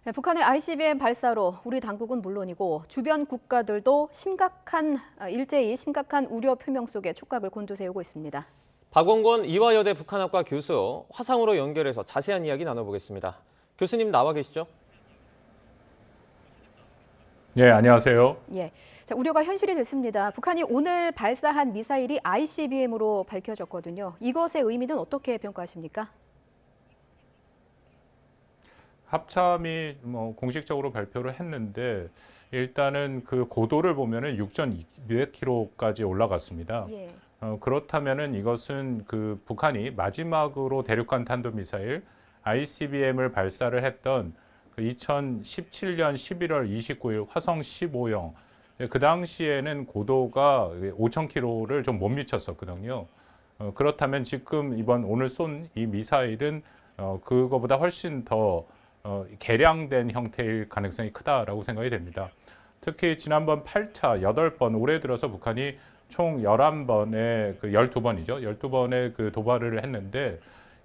네, 북한의 ICBM 발사로 우리 당국은 물론이고 주변 국가들도 일제히 심각한 우려 표명 속에 촉각을 곤두세우고 있습니다. 박원권 이화여대 북한학과 교수 화상으로 연결해서 자세한 이야기 나눠보겠습니다. 교수님 나와 계시죠? 네, 안녕하세요. 예, 자, 우려가 현실이 됐습니다. 북한이 오늘 발사한 미사일이 ICBM으로 밝혀졌거든요. 이것의 의미는 어떻게 평가하십니까? 합참이 공식적으로 발표를 했는데 일단은 그 고도를 보면은 6,200km까지 올라갔습니다. 예. 그렇다면은 이것은 그 북한이 마지막으로 대륙간 탄도미사일 ICBM을 발사를 했던 그 2017년 11월 29일 화성 15형 그 당시에는 고도가 5,000km를 좀 못 미쳤었거든요. 그렇다면 지금 오늘 쏜 이 미사일은 그거보다 훨씬 더 개량된 형태일 가능성이 크다라고 생각이 됩니다. 특히 지난번 8차, 8번, 올해 들어서 북한이 총 11번의 12번이죠. 12번의 그 도발을 했는데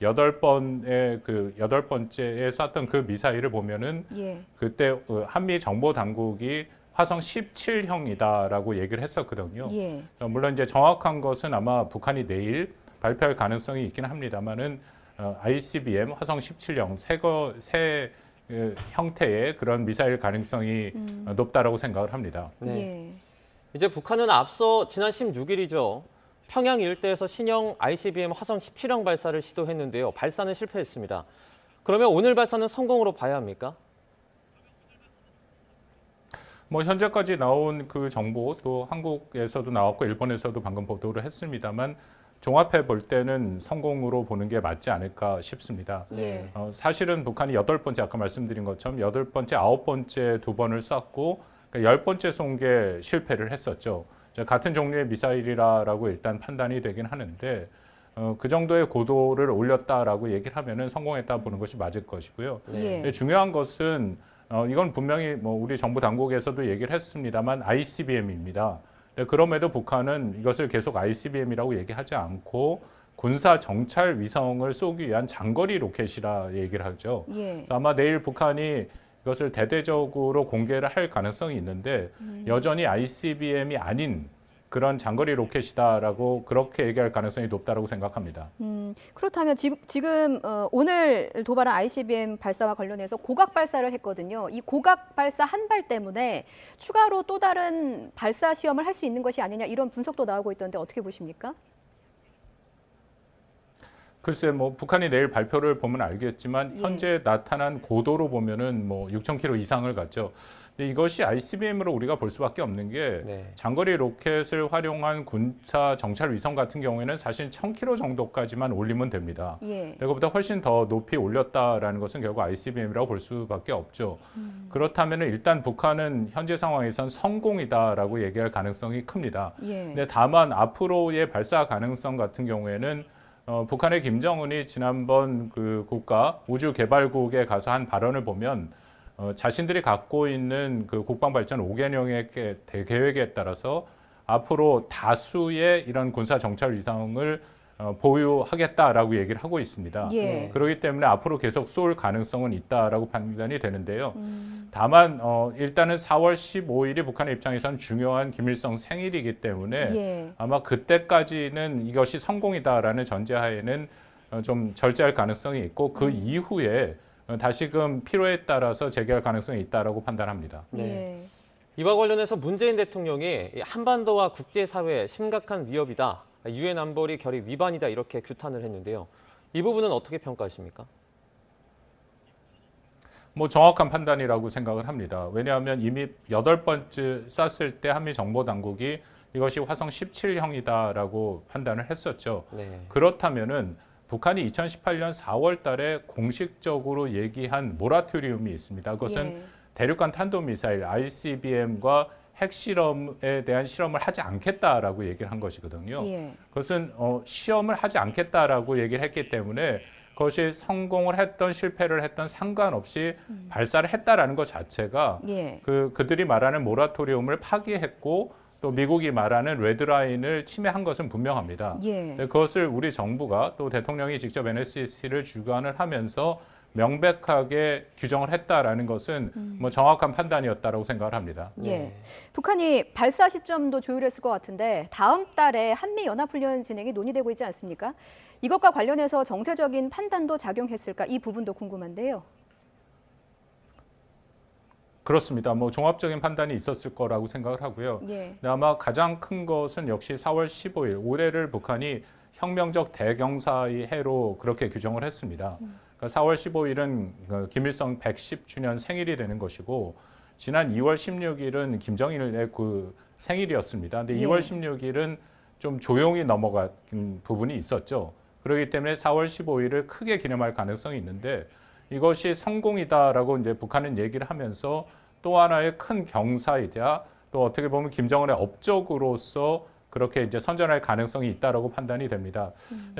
8번째에 쐈던 그 미사일을 보면은 예. 그때 한미 정보 당국이 화성 17형이다라고 얘기를 했었거든요. 예. 물론 이제 정확한 것은 아마 북한이 내일 발표할 가능성이 있긴 합니다만은 ICBM 화성 17형 새 형태의 그런 미사일 가능성이 높다라고 생각을 합니다. 네. 예. 이제 북한은 앞서 지난 16일이죠. 평양 일대에서 신형 ICBM 화성 17형 발사를 시도했는데요. 발사는 실패했습니다. 그러면 오늘 발사는 성공으로 봐야 합니까? 현재까지 나온 그 정보 또 한국에서도 나왔고 일본에서도 방금 보도를 했습니다만 종합해 볼 때는 성공으로 보는 게 맞지 않을까 싶습니다. 예. 사실은 북한이 8번째 아까 말씀드린 것처럼 8번째, 9번째 두 번을 쐈고 10번째 쏜 게 실패를 했었죠. 같은 종류의 미사일이라고 일단 판단이 되긴 하는데 그 정도의 고도를 올렸다라고 얘기를 하면은 성공했다 보는 것이 맞을 것이고요. 예. 중요한 것은 이건 분명히 우리 정부 당국에서도 얘기를 했습니다만 ICBM입니다. 그럼에도 북한은 이것을 계속 ICBM이라고 얘기하지 않고 군사 정찰 위성을 쏘기 위한 장거리 로켓이라 얘기를 하죠. 예. 아마 내일 북한이 이것을 대대적으로 공개를 할 가능성이 있는데 여전히 ICBM이 아닌 그런 장거리 로켓이다라고 그렇게 얘기할 가능성이 높다라고 생각합니다. 그렇다면 지금 오늘 도발한 ICBM 발사와 관련해서 고각 발사를 했거든요. 이 고각 발사 한 발 때문에 추가로 또 다른 발사 시험을 할 수 있는 것이 아니냐 이런 분석도 나오고 있던데 어떻게 보십니까? 글쎄 북한이 내일 발표를 보면 알겠지만 현재 나타난 고도로 보면은 6,000km 이상을 갔죠. 근데 이것이 ICBM으로 우리가 볼 수밖에 없는 게 장거리 로켓을 활용한 군사 정찰 위성 같은 경우에는 사실 1,000km 정도까지만 올리면 됩니다. 그거보다 훨씬 더 높이 올렸다라는 것은 결국 ICBM이라고 볼 수밖에 없죠. 그렇다면 일단 북한은 현재 상황에선 성공이다라고 얘기할 가능성이 큽니다. 근데 다만 앞으로의 발사 가능성 같은 경우에는 북한의 김정은이 지난번 그 우주개발국에 가서 한 발언을 보면 자신들이 갖고 있는 그 국방발전 5개년의 계획에 따라서 앞으로 다수의 이런 군사 정찰 위성을 보유하겠다라고 얘기를 하고 있습니다. 그렇기 때문에 앞으로 계속 쏠 가능성은 있다라고 판단이 되는데요. 다만 일단은 4월 15일이 북한의 입장에서는 중요한 김일성 생일이기 때문에 아마 그때까지는 이것이 성공이다라는 전제하에는 좀 절제할 가능성이 있고 그 이후에 다시금 필요에 따라서 재개할 가능성이 있다라고 판단합니다. 이와 관련해서 문재인 대통령이 한반도와 국제사회에 심각한 위협이다. 유엔 안보리 결의 위반이다 이렇게 규탄을 했는데요. 이 부분은 어떻게 평가하십니까? 정확한 판단이라고 생각을 합니다. 왜냐하면 이미 8번째 쐈을 때 한미 정보 당국이 이것이 화성 17형이다라고 판단을 했었죠. 그렇다면은 북한이 2018년 4월 달에 공식적으로 얘기한 모라토리움이 있습니다. 그것은 대륙간 탄도미사일 ICBM과 핵실험에 대한 실험을 하지 않겠다라고 얘기를 한 것이거든요. 그것은 시험을 하지 않겠다라고 얘기를 했기 때문에 그것이 성공을 했던 실패를 했던 상관없이 발사를 했다라는 것 자체가 그들이 말하는 모라토리움을 파기했고 또 미국이 말하는 레드라인을 침해한 것은 분명합니다. 그것을 우리 정부가 또 대통령이 직접 NSC를 주관을 하면서 명백하게 규정을 했다라는 것은 뭐 정확한 판단이었다라고 생각을 합니다. 예. 북한이 발사 시점도 조율했을 것 같은데 다음 달에 한미 연합훈련 진행이 논의되고 있지 않습니까? 이것과 관련해서 정세적인 판단도 작용했을까? 이 부분도 궁금한데요. 그렇습니다. 뭐 종합적인 판단이 있었을 거라고 생각을 하고요. 예. 근데 아마 가장 큰 것은 역시 4월 15일 올해를 북한이 혁명적 대경사의 해로 그렇게 규정을 했습니다. 그러니까 4월 15일은 김일성 110주년 생일이 되는 것이고 지난 2월 16일은 김정일의 그 생일이었습니다. 근데 예. 2월 16일은 좀 조용히 넘어간 부분이 있었죠. 그렇기 때문에 4월 15일을 크게 기념할 가능성이 있는데 이것이 성공이다라고 이제 북한은 얘기를 하면서 또 하나의 큰 경사이자 또 어떻게 보면 김정은의 업적으로서 그렇게 이제 선전할 가능성이 있다라고 판단이 됩니다.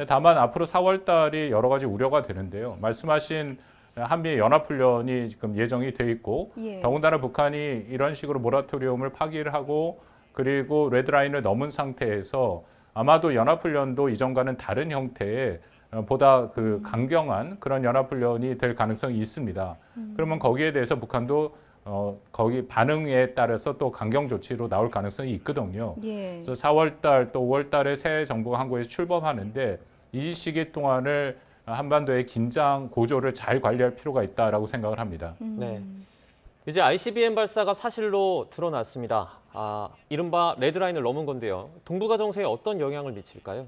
다만 앞으로 4월 달이 여러 가지 우려가 되는데요. 말씀하신 한미 연합훈련이 지금 예정이 돼 있고 예. 더군다나 북한이 이런 식으로 모라토리움을 파기를 하고 그리고 레드라인을 넘은 상태에서 아마도 연합훈련도 이전과는 다른 형태의 보다 그 강경한 그런 연합훈련이 될 가능성이 있습니다. 그러면 거기에 대해서 북한도 거기 반응에 따라서 또 강경 조치로 나올 가능성이 있거든요. 예. 그래서 4월 달 또 5월 달에 새 정부가 한국에서 출범하는데 이 시기 동안을 한반도의 긴장 고조를 잘 관리할 필요가 있다라고 생각을 합니다. 네. 이제 ICBM 발사가 사실로 드러났습니다. 이른바 레드라인을 넘은 건데요. 동북아 정세에 어떤 영향을 미칠까요?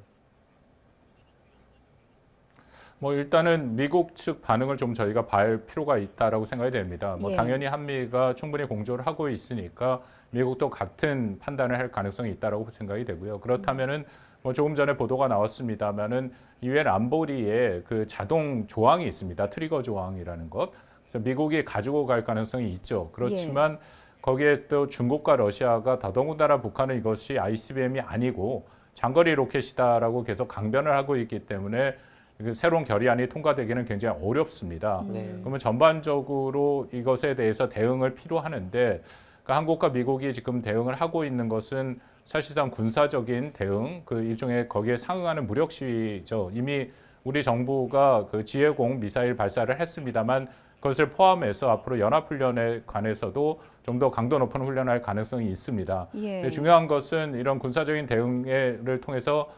뭐 일단은 미국 측 반응을 좀 저희가 봐야 필요가 있다라고 생각이 됩니다. 뭐 예. 당연히 한미가 충분히 공조를 하고 있으니까 미국도 같은 판단을 할 가능성이 있다라고 생각이 되고요. 그렇다면은 뭐 조금 전에 보도가 나왔습니다만은 유엔 안보리에 그 자동 조항이 있습니다. 트리거 조항이라는 것. 그래서 미국이 가지고 갈 가능성이 있죠. 그렇지만 거기에 또 중국과 러시아가 더더군다나 북한은 이것이 ICBM이 아니고 장거리 로켓이다라고 계속 강변을 하고 있기 때문에 새로운 결의안이 통과되기는 굉장히 어렵습니다. 그러면 전반적으로 이것에 대해서 대응을 필요하는데 그러니까 한국과 미국이 지금 대응을 하고 있는 것은 사실상 군사적인 대응, 그 일종의 거기에 상응하는 무력 시위죠. 이미 우리 정부가 그 지혜공 미사일 발사를 했습니다만 그것을 포함해서 앞으로 연합훈련에 관해서도 좀 더 강도 높은 훈련할 가능성이 있습니다. 예. 중요한 것은 이런 군사적인 대응을 통해서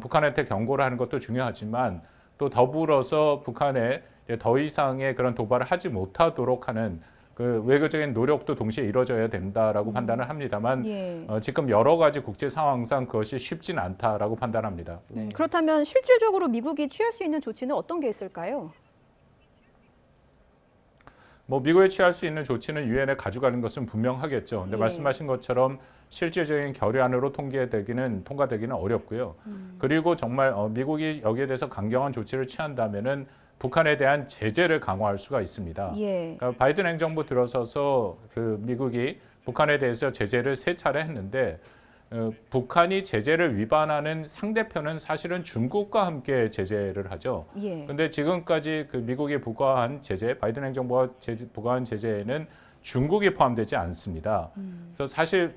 북한한테 경고를 하는 것도 중요하지만 또 더불어서 북한에 더 이상의 그런 도발을 하지 못하도록 하는 그 외교적인 노력도 동시에 이루어져야 된다라고 판단을 합니다만 예. 지금 여러 가지 국제 상황상 그것이 쉽진 않다라고 판단합니다. 그렇다면 실질적으로 미국이 취할 수 있는 조치는 어떤 게 있을까요? 뭐 미국에 취할 수 있는 조치는 유엔에 가져가는 것은 분명하겠죠. 근데 예. 말씀하신 것처럼 실질적인 결의안으로 통과되기는 어렵고요. 그리고 정말 미국이 여기에 대해서 강경한 조치를 취한다면은 북한에 대한 제재를 강화할 수가 있습니다. 예. 그러니까 바이든 행정부 들어서서 그 미국이 북한에 대해서 제재를 3차례 했는데 북한이 제재를 위반하는 상대편은 사실은 중국과 함께 제재를 하죠. 예. 그런데 지금까지 그 미국이 부과한 제재, 바이든 행정부가 부과한 제재에는 중국이 포함되지 않습니다. 그래서 사실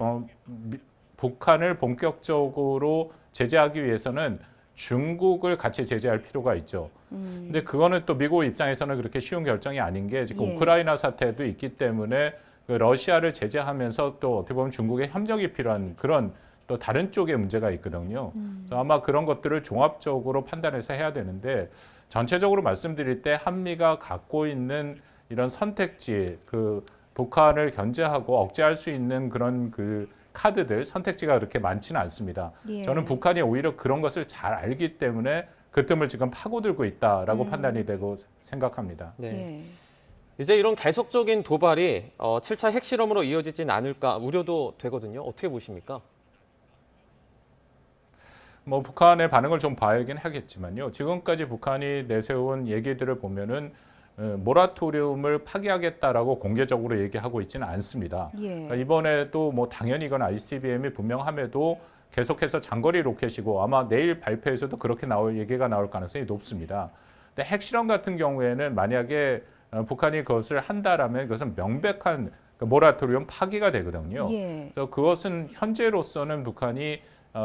북한을 본격적으로 제재하기 위해서는 중국을 같이 제재할 필요가 있죠. 근데 그거는 또 미국 입장에서는 그렇게 쉬운 결정이 아닌 게 지금 예. 우크라이나 사태도 있기 때문에 그 러시아를 제재하면서 또 어떻게 보면 중국의 협력이 필요한 그런 또 다른 쪽의 문제가 있거든요. 그래서 아마 그런 것들을 종합적으로 판단해서 해야 되는데 전체적으로 말씀드릴 때 한미가 갖고 있는 이런 선택지, 그 북한을 견제하고 억제할 수 있는 그런 그 카드들, 선택지가 그렇게 많지는 않습니다. 예. 저는 북한이 오히려 그런 것을 잘 알기 때문에 그 틈을 지금 파고들고 있다라고 판단이 되고 생각합니다. 네. 예. 이제 이런 계속적인 도발이 7차 핵실험으로 이어지진 않을까 우려도 되거든요. 어떻게 보십니까? 뭐 북한의 반응을 좀 봐야긴 하겠지만요. 지금까지 북한이 내세운 얘기들을 보면은 모라토리움을 파기하겠다라고 공개적으로 얘기하고 있지는 않습니다. 예. 그러니까 이번에도 뭐 당연히 이건 ICBM이 분명함에도 계속해서 장거리 로켓이고 아마 내일 발표에서도 그렇게 얘기가 나올 가능성이 높습니다. 근데 핵실험 같은 경우에는 만약에 북한이 그것을 한다라면 그것은 명백한 모라토리움 파기가 되거든요. 예. 그래서 그것은 현재로서는 북한이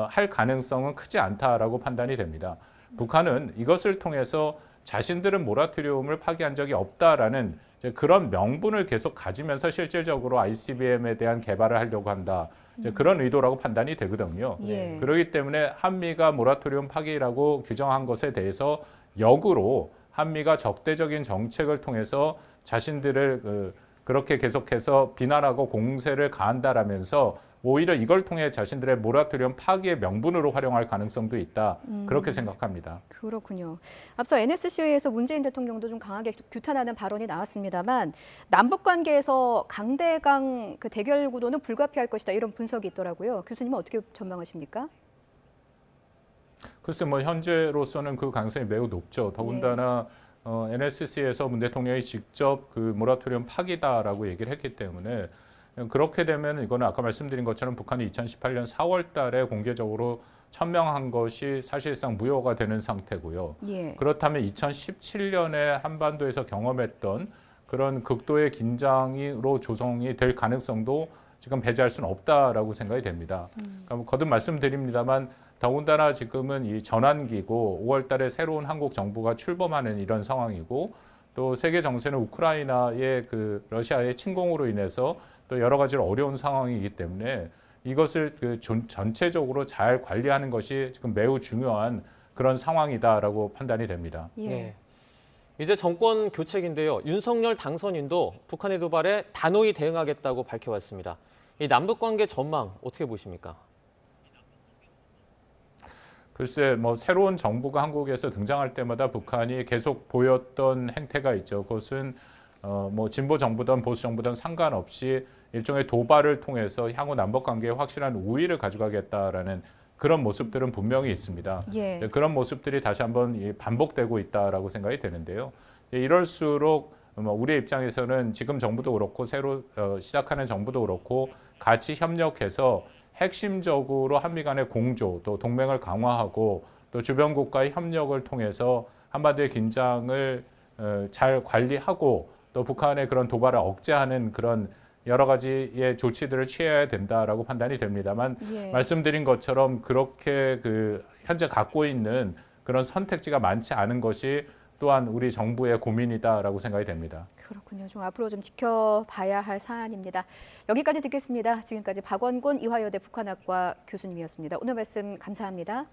할 가능성은 크지 않다라고 판단이 됩니다. 북한은 이것을 통해서 자신들은 모라토리움을 파기한 적이 없다라는 이제 그런 명분을 계속 가지면서 실질적으로 ICBM에 대한 개발을 하려고 한다. 이제 그런 의도라고 판단이 되거든요. 예. 그렇기 때문에 한미가 모라토리움 파기라고 규정한 것에 대해서 역으로 한미가 적대적인 정책을 통해서 자신들을 그렇게 계속해서 비난하고 공세를 가한다라면서 오히려 이걸 통해 자신들의 모라토리움 파기의 명분으로 활용할 가능성도 있다. 그렇게 생각합니다. 그렇군요. 앞서 NSC에서 문재인 대통령도 좀 강하게 규탄하는 발언이 나왔습니다만 남북 관계에서 강대강 그 대결 구도는 불가피할 것이다 이런 분석이 있더라고요. 교수님은 어떻게 전망하십니까? 글쎄 뭐 현재로서는 그 가능성이 매우 높죠. 더군다나 NSC에서 문 대통령이 직접 그 모라토리움 파기다라고 얘기를 했기 때문에 그렇게 되면 이거는 아까 말씀드린 것처럼 북한이 2018년 4월 달에 공개적으로 천명한 것이 사실상 무효가 되는 상태고요. 예. 그렇다면 2017년에 한반도에서 경험했던 그런 극도의 긴장으로 조성이 될 가능성도 지금 배제할 수는 없다라고 생각이 됩니다. 그러니까 거듭 말씀드립니다만 더군다나 지금은 이 전환기고 5월 달에 새로운 한국 정부가 출범하는 이런 상황이고 또 세계 정세는 우크라이나의 그 러시아의 침공으로 인해서 또 여러 가지로 어려운 상황이기 때문에 이것을 그 전체적으로 잘 관리하는 것이 지금 매우 중요한 그런 상황이다라고 판단이 됩니다. 예. 네. 이제 정권 교체인데요. 윤석열 당선인도 북한의 도발에 단호히 대응하겠다고 밝혀왔습니다. 이 남북 관계 전망 어떻게 보십니까? 글쎄, 뭐 새로운 정부가 한국에서 등장할 때마다 북한이 계속 보였던 행태가 있죠. 그것은 뭐 진보 정부든 보수 정부든 상관없이 일종의 도발을 통해서 향후 남북 관계에 확실한 우위를 가져가겠다라는 그런 모습들은 분명히 있습니다. 예. 그런 모습들이 다시 한번 반복되고 있다라고 생각이 되는데요. 이럴수록 우리의 입장에서는 지금 정부도 그렇고 새로 시작하는 정부도 그렇고 같이 협력해서 핵심적으로 한미 간의 공조, 또 동맹을 강화하고 또 주변 국가의 협력을 통해서 한반도의 긴장을 잘 관리하고 또 북한의 그런 도발을 억제하는 그런 여러 가지의 조치들을 취해야 된다라고 판단이 됩니다만 예. 말씀드린 것처럼 그렇게 그 현재 갖고 있는 그런 선택지가 많지 않은 것이 또한 우리 정부의 고민이다라고 생각이 됩니다. 그렇군요. 좀 앞으로 좀 지켜봐야 할 사안입니다. 여기까지 듣겠습니다. 지금까지 박원곤 이화여대 북한학과 교수님이었습니다. 오늘 말씀 감사합니다.